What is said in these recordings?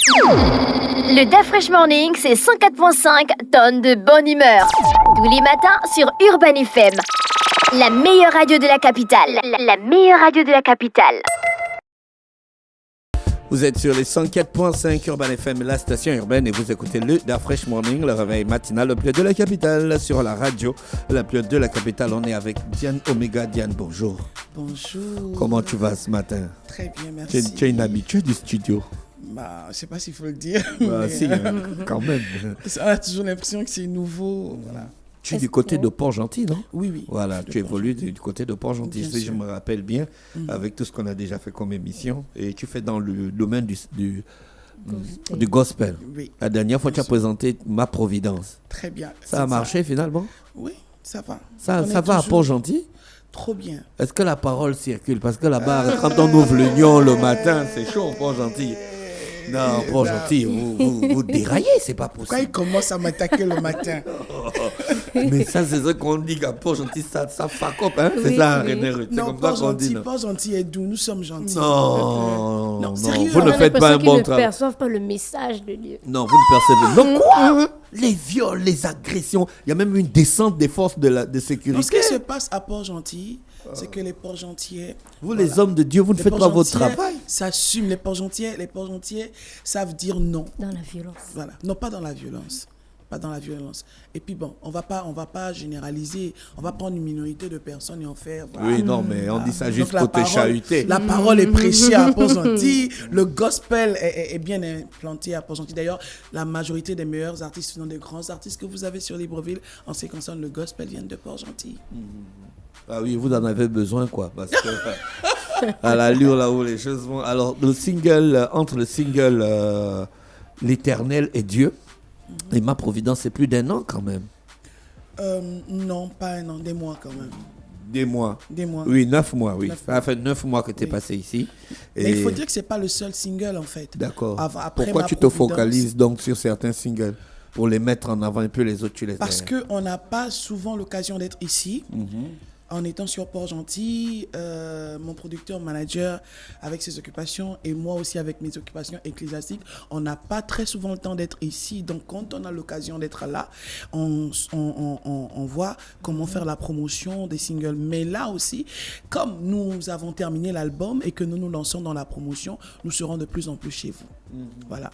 Le DAF Fresh Morning, c'est 104.5 tonnes de bonne humeur. Tous les matins sur Urban FM. La meilleure radio de la capitale. La meilleure radio de la capitale. Vous êtes sur les 104.5 Urban FM, la station urbaine, et vous écoutez le DAF Fresh Morning, le réveil matinal le plus de la capitale, sur la radio la plus de la capitale. On est avec Diane Omega. Diane, bonjour. Bonjour. Comment tu vas ce matin? Très bien, merci. Tu es une habituée du studio. Bah, je ne sais pas s'il faut le dire. Bah, mais, si, quand même. On a toujours l'impression que c'est nouveau. Voilà. Tu es du côté de Port-Gentil, non? Oui, oui. Voilà, tu évolues du côté de Port-Gentil, Bien si je sûr. me rappelle bien, avec tout ce qu'on a déjà fait comme émission. Et tu fais dans le domaine du gospel. Oui, La dernière fois, tu as présenté Ma Providence. très bien. Ça a marché finalement? Oui, ça va. Ça On est va à toujours Port-Gentil? Trop bien. Est-ce que la parole circule? Parce que là-bas, quand on ouvre l'union le matin, c'est chaud, Port-Gentil. Non, Port-Gentil, vous déraillez, c'est pas Quand il possible. commence à m'attaquer le matin, Mais ça, c'est ce qu'on dit qu'à Port-Gentil, ça fuck up, hein? C'est Oui, ça, oui. René Ruth. C'est non, comme ça pas qu'on dit. gentil, Non, pas gentil et doux. Nous sommes gentils. non, Non, non, sérieux, vous on ne a faites pas un bon Ils ne travail. perçoivent pas le message de Dieu. Non, vous ne percevez. Non, quoi? Les viols, les agressions. Il y a même une descente des forces de Donc, ce sécurité. qui se passe à Port-Gentil, c'est que les Port-Gentiers... Vous, les hommes de Dieu, vous ne les faites pas votre Port-Gentiers travail. s'assument. Les Port-Gentiers savent dire non. Dans la violence. Voilà. Non, pas dans la violence. Pas dans la violence. Et puis bon, on va pas généraliser. On va prendre une minorité de personnes et en faire. Voilà. Oui, non, mais on dit ça juste Donc, pour te chahuter. La parole est prêchée à Port-Gentil. Le gospel est bien implanté à Port-Gentil. D'ailleurs, la majorité des meilleurs artistes, sinon des grands artistes que vous avez sur Libreville, en ce qui concerne le gospel, viennent de Port-Gentil. Ah oui, vous en avez besoin, quoi. Parce que à l'allure là où les choses vont. Alors, le single, entre le single L'Éternel et Dieu, et Ma Providence, c'est plus d'1 an quand même. Non, pas un an, des mois quand même. Des mois. Des mois. Oui, 9 mois, oui. 9 Ça fait 9 mois que tu es Oui. passé ici. Mais il faut dire que c'est pas le seul single en fait. D'accord. Après Pourquoi Ma tu te Providence, focalises donc sur certains singles pour les mettre en avant et puis les autres, tu les Parce qu'on n'a pas souvent l'occasion d'être ici. En étant sur Port-Gentil, mon producteur, manager, avec ses occupations, et moi aussi avec mes occupations ecclésiastiques, on n'a pas très souvent le temps d'être ici. Donc, quand on a l'occasion d'être là, on voit comment faire la promotion des singles. Mais là aussi, comme nous avons terminé l'album et que nous nous lançons dans la promotion, nous serons de plus en plus chez vous. Voilà.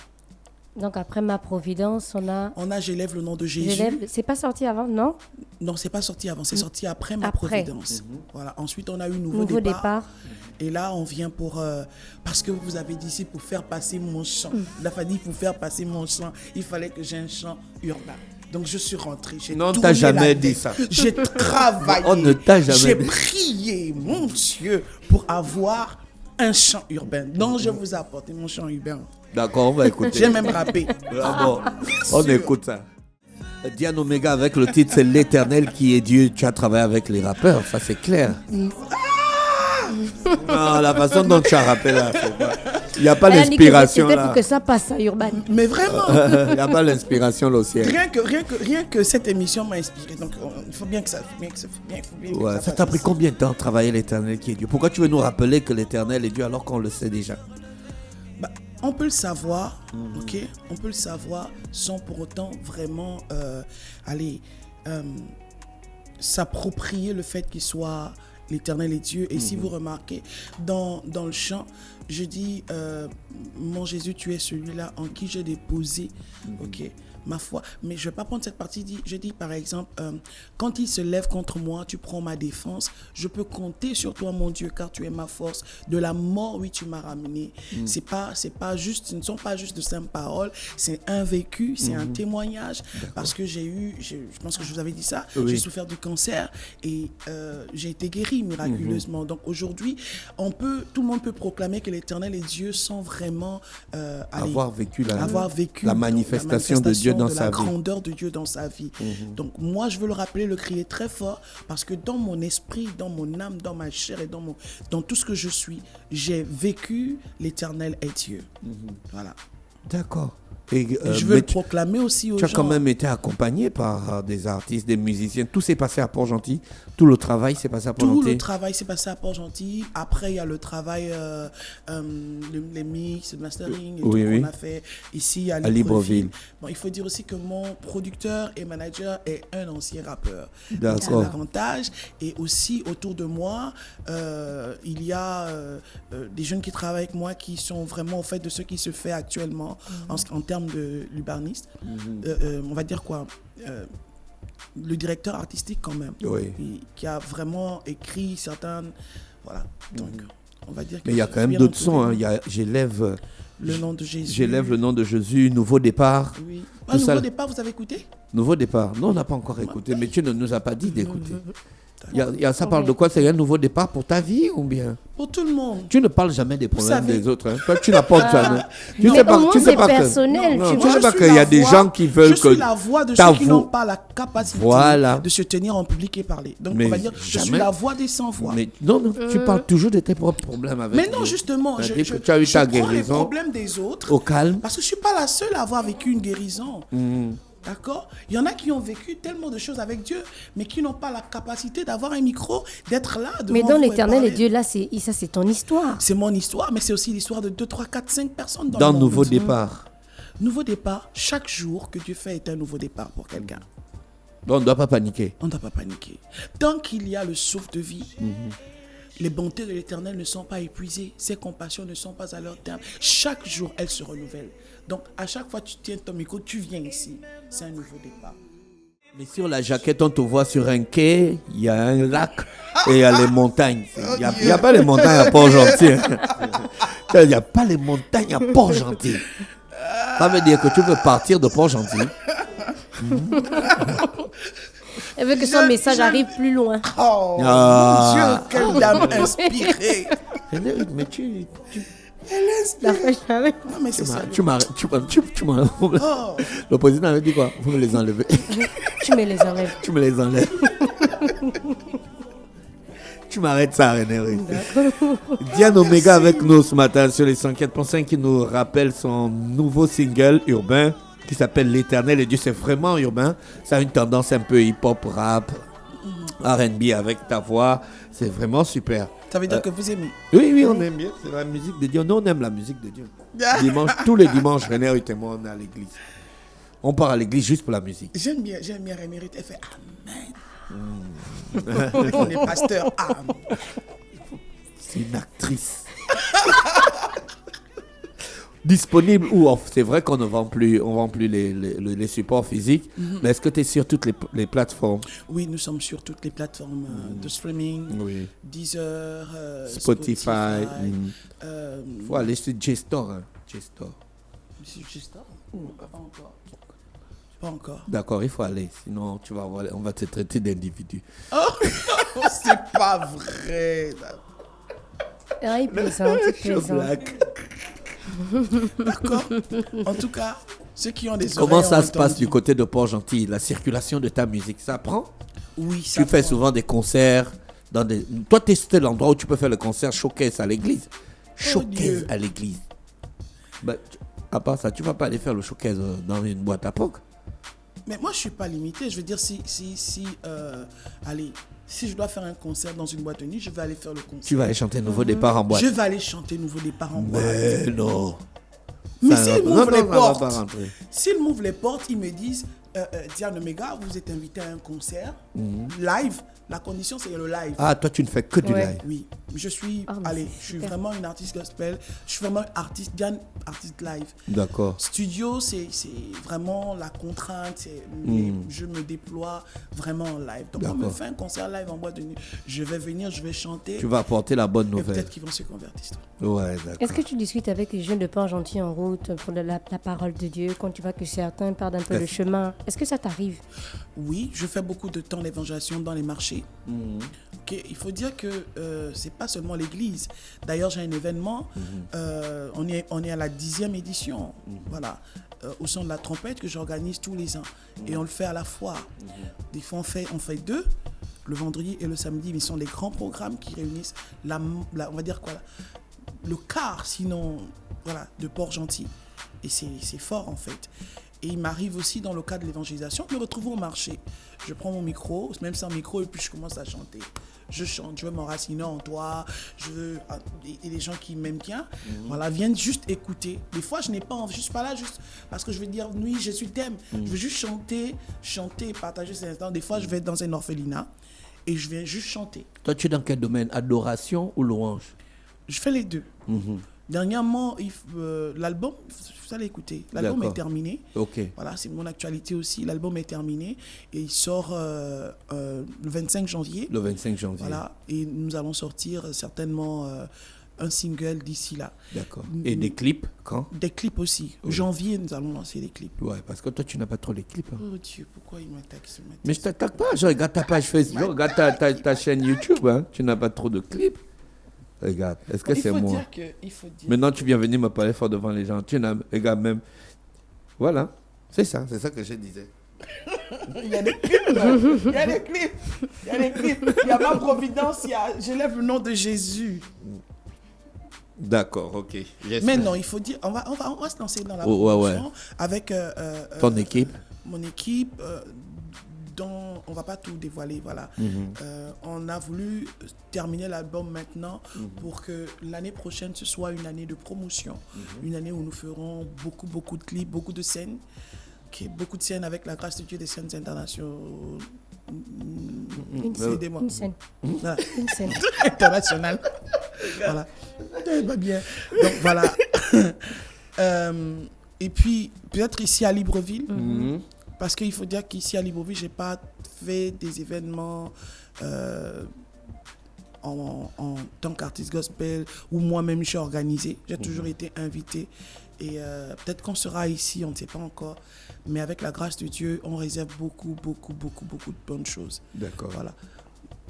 Donc après Ma Providence, on a... On a J'élève le nom de Jésus. C'est pas sorti avant, non? Non, c'est pas sorti avant, c'est sorti après Ma Après. Providence. Voilà. Ensuite, on a eu Nouveau Nouveau départ. départ. Et là, on vient pour... parce que vous avez dit ici pour faire passer mon chant. Il a fallu pour faire passer mon chant, il fallait que j'ai un chant urbain. Donc, je suis rentré. Non, on t'a jamais dit ça. J'ai travaillé. On ne t'a jamais J'ai dit. prié, mon Dieu, pour avoir un chant urbain. Donc, je vous ai apporté mon chant urbain. D'accord, on va écouter. J'ai même rappé. Ah bon, on écoute ça. Diane Omega avec le titre c'est L'Éternel qui est Dieu. Tu as travaillé avec les rappeurs, ça c'est clair. Non, la façon dont tu as rappelé là, il n'y a pas Elle a dit que l'inspiration c'était là. pour que ça passe à Urban. Mais vraiment, Il n'y a pas l'inspiration là aussi. rien que cette émission m'a inspiré. Donc, il faut bien que ça... Ouais, ça t'a pris combien de temps de travailler L'Éternel qui est Dieu? Pourquoi tu veux nous rappeler que l'Éternel est Dieu alors qu'on le sait déjà? Bah, on peut le savoir, ok? On peut le savoir sans pour autant vraiment s'approprier le fait qu'il soit l'Éternel et Dieu. Et si vous remarquez, dans le chant, je dis, mon Jésus, tu es celui-là en qui j'ai déposé, ok, ma foi. Mais je ne vais pas prendre cette partie. Je dis par exemple, quand il se lève contre moi, tu prends ma défense. Je peux compter sur toi, mon Dieu, car tu es ma force. De la mort, oui, tu m'as ramené. C'est pas juste, ce ne sont pas juste de simples paroles. C'est un vécu, c'est un témoignage. Parce que je pense que je vous avais dit ça. Oui. J'ai souffert du cancer et j'ai été guéri miraculeusement. Donc aujourd'hui, tout le monde peut proclamer que l'Éternel est Dieu sans vraiment Avoir vécu la manifestation de Dieu dans de sa la vie. grandeur de Dieu dans sa vie. Donc moi, je veux le rappeler, le crier très fort, parce que dans mon esprit, dans mon âme, dans ma chair et dans tout ce que je suis, j'ai vécu l'Éternel est Dieu. Voilà. D'accord. Et, Je veux le proclamer aussi aux tu as gens. quand même été accompagné par des artistes, des musiciens. Tout s'est passé à Port-Gentil. Tout le travail s'est passé à Tout Port-Gentil. le travail s'est passé à Port-Gentil. Après, il y a le travail, les mix, le mastering et Oui, tout oui. qu'on a fait ici à Libreville. Bon, il faut dire aussi que mon producteur et manager est un ancien rappeur. D'accord. Donc, c'est un avantage. Et aussi, autour de moi, il y a des jeunes qui travaillent avec moi qui sont vraiment au fait de ce qui se fait actuellement en termes de l'urbanisme. On va dire quoi le directeur artistique quand même, Oui. qui a vraiment écrit certaines... Voilà, donc on va dire que... Mais il y a je quand suis même bien d'autres entouré. sons. Hein. J'élève Le nom de Jésus. j'élève le nom de Jésus, Nouveau départ. Oui. Tout ça. Nouveau départ, vous avez écouté? Nouveau départ. Non, on n'a pas encore écouté, mais tu ne nous as pas dit d'écouter. Ça parle de quoi? C'est un nouveau départ pour ta vie ou bien? Pour tout le monde. Tu ne parles jamais des problèmes savez- des autres. Hein. Toi, tu n'apportes jamais. Tu Mais sais pas, au moins, tu sais c'est pas que. personnel, Non, tu tu vois. sais pas Je qu'il suis y a la des voix- gens qui veulent je que. suis la voix de ta ceux qui voix- n'ont pas la capacité Voilà. de se tenir en public et parler. Donc Mais on va dire, je suis jamais. la voix des sans-voix. Mais non, tu parles toujours de tes propres problèmes avec Mais non, Dieu. justement, je C'est-à-dire que tu as eu je ta prends les guérison problèmes des autres au calme. parce que je ne suis pas la seule à avoir vécu une guérison. D'accord? Il y en a qui ont vécu tellement de choses avec Dieu, mais qui n'ont pas la capacité d'avoir un micro, d'être là devant Mais dans vous et l'éternel et parler. Dieu, là, ça, c'est ton histoire. C'est mon histoire, mais c'est aussi l'histoire de 2, 3, 4, 5 personnes dans Dans le monde. Nouveau départ. Nouveau départ, chaque jour que Dieu fait est un nouveau départ pour quelqu'un. Donc, on ne doit pas paniquer. On ne doit pas paniquer. Tant qu'il y a le souffle de vie, les bontés de l'Éternel ne sont pas épuisées, ses compassions ne sont pas à leur terme. Chaque jour, elles se renouvellent. Donc, à chaque fois que tu tiens ton micro, tu viens ici. C'est un nouveau départ. Mais sur la jaquette, on te voit sur un quai, il y a un lac et il y a les montagnes. Il n'y a pas les montagnes à Port-Gentil. Il n'y a pas les montagnes à Port-Gentil. Ça veut dire que tu veux partir de Port-Gentil. Elle veut que son message arrive plus loin. Oh, Ah. mon Dieu, quelle dame inspirée. Mais tu La fait jamais. Non, mais c'est ça. m'as. Oh. Le président avait dit quoi? Vous me les enlevez. Tu me les enlèves. Tu me les enlèves. Tu m'arrêtes ça, René. Oui. Diane Omega avec nous ce matin sur les 104.5 qui nous rappelle son nouveau single urbain qui s'appelle L'Éternel et Dieu. C'est vraiment urbain. Ça a une tendance un peu hip-hop, rap, R&B avec ta voix. C'est vraiment super. Ça veut dire que vous aimez. Oui, oui, on aime bien. C'est la musique de Dieu. Nous, on aime la musique de Dieu. Tous les dimanches, René et moi, on est à l'église. On part à l'église juste pour la musique. J'aime bien René. Elle fait Amen. On est pasteur. Amen. C'est une actrice. Disponible ou off? C'est vrai qu'on ne vend plus, les supports physiques. Mais est-ce que tu es sur toutes les plateformes? Oui, nous sommes sur toutes les plateformes de streaming. Oui. Deezer, Spotify. Il Faut aller sur J-Store. Hein. J-Store. Pas encore. Pas encore. D'accord, il faut aller. Sinon, on va te traiter d'individu. Oh, c'est pas vrai. Ah, il plaisante, il plaisante. D'accord. En tout cas, ceux qui ont des Comment oreilles ça ont se passe entendu. du côté de Port-Gentil? La circulation de ta musique, ça prend? Oui, ça Tu fais prend. souvent des concerts dans des... Toi, tu es l'endroit où tu peux faire le concert showcase à l'église. Showcase Dieu. à l'église. Bah, à part ça, tu vas pas aller faire le showcase dans une boîte à POC? Mais moi, je suis pas limité. Je veux dire, allez, si je dois faire un concert dans une boîte de nuit, je vais aller faire le concert. Tu vas aller chanter Nouveau Départ en boîte. Je vais aller chanter Nouveau Départ en boîte. Mais non. Mais Ça s'ils va- m'ouvrent non, les ça va pas portes, rentrer. s'ils m'ouvrent les portes, ils me disent, Diane Omega, vous êtes invité à un concert live. La condition, c'est le live. Ah, toi, tu ne fais que du Ouais. live. Oui, je suis, Ah, mais allez, c'est je suis super. vraiment une artiste gospel. Je suis vraiment artiste, Diane, artiste live. D'accord. Studio, c'est vraiment la contrainte. Mais je me déploie vraiment en live. Donc, on me D'accord. fait un concert live en boîte de nuit. Je vais venir, je vais chanter. Tu vas apporter la bonne Et nouvelle. peut-être qu'ils vont se convertir. Ouais, d'accord. Est-ce que tu discutes avec les jeunes de Port-Gentil en route pour la parole de Dieu quand tu vois que certains perdent un peu le chemin? Est-ce que ça t'arrive? Oui, je fais beaucoup de temps d'évangélisation dans les marchés. Ok, il faut dire que c'est pas seulement l'église. D'ailleurs, j'ai un événement. On est à la 10e édition. Voilà. Au son de la trompette que j'organise tous les ans. Et on le fait à la fois. Des fois, on fait deux, le vendredi et le samedi. Mais ce sont les grands programmes qui réunissent on va dire quoi, le quart, sinon, voilà, de Port-Gentil. Et c'est fort, en fait. Et il m'arrive aussi, dans le cadre de l'évangélisation, de me retrouver au marché. Je prends mon micro, même sans micro, et puis je commence à chanter. Je chante, je veux m'enraciner en toi, et les gens qui m'aiment bien, voilà, viennent juste écouter. Des fois, je n'ai pas envie, je ne suis pas là juste parce que je veux dire, oui, je suis thème. Je veux juste chanter, partager ces instants. Des fois, je vais dans un orphelinat et je viens juste chanter. Toi, tu es dans quel domaine? Adoration ou louange? Je fais les deux. Dernièrement, l'album, vous allez écouter, l'album est terminé. Ok. Voilà, c'est mon actualité aussi. L'album est terminé et il sort le 25 janvier. Le 25 janvier. Voilà, et nous allons sortir certainement un single d'ici là. D'accord. Et des clips, quand? Des clips aussi. Janvier, nous allons lancer des clips. Ouais, parce que toi, tu n'as pas trop les clips. Hein. Oh Dieu, pourquoi il m'attaque ce matin? Mais je t'attaque pas. Je regarde ta page Facebook, je regarde ta chaîne YouTube. Hein. Tu n'as pas trop de clips. Regarde, est-ce que c'est moi? Il faut dire. Maintenant, tu viens venir me parler fort devant les gens. Tu n'as, regarde même. Voilà, c'est ça que je disais. Il y a des clips, là. Il y a des clips. Il y a des clips. Il y a ma providence. Je lève le nom de Jésus. D'accord, ok. Mais non, il faut dire, on va se lancer dans la promotion avec ton équipe. Mon équipe. Dont on va pas tout dévoiler, voilà. On a voulu terminer l'album maintenant pour que l'année prochaine ce soit une année de promotion, une année où nous ferons beaucoup de clips, beaucoup de scènes, beaucoup de scènes avec la grâce de Dieu, des scènes internationales. Une scène. Voilà. Une scène. Internationale. Voilà. Pas bien. Donc voilà. Et puis peut-être ici à Libreville. Parce qu'il faut dire qu'ici à Libreville, je n'ai pas fait des événements en tant qu'artiste gospel où moi-même je suis organisé. J'ai toujours été invité. Et peut-être qu'on sera ici, on ne sait pas encore. Mais avec la grâce de Dieu, on réserve beaucoup de bonnes choses. D'accord. Voilà.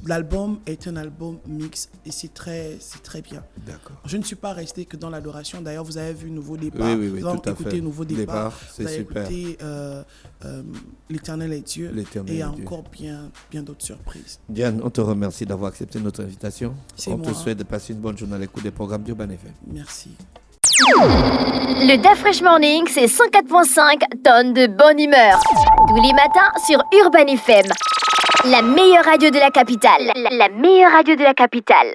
L'album est un album mix et c'est très bien. D'accord. Je ne suis pas resté que dans l'adoration. D'ailleurs, vous avez vu Nouveau Départ. Oui, vous avez écouté Nouveau Départ. C'est vous avez super. écouté L'Éternel est Dieu. L'Éternel et est encore bien d'autres surprises. Diane, on te remercie d'avoir accepté notre invitation. C'est on moi. te souhaite de passer une bonne journée à l'écoute des programmes d'Urban FM. Merci. Le Da Fresh Morning, c'est 104.5 tonnes de bonne humeur. Tous les matins sur Urban FM. La meilleure radio de la capitale. La meilleure radio de la capitale.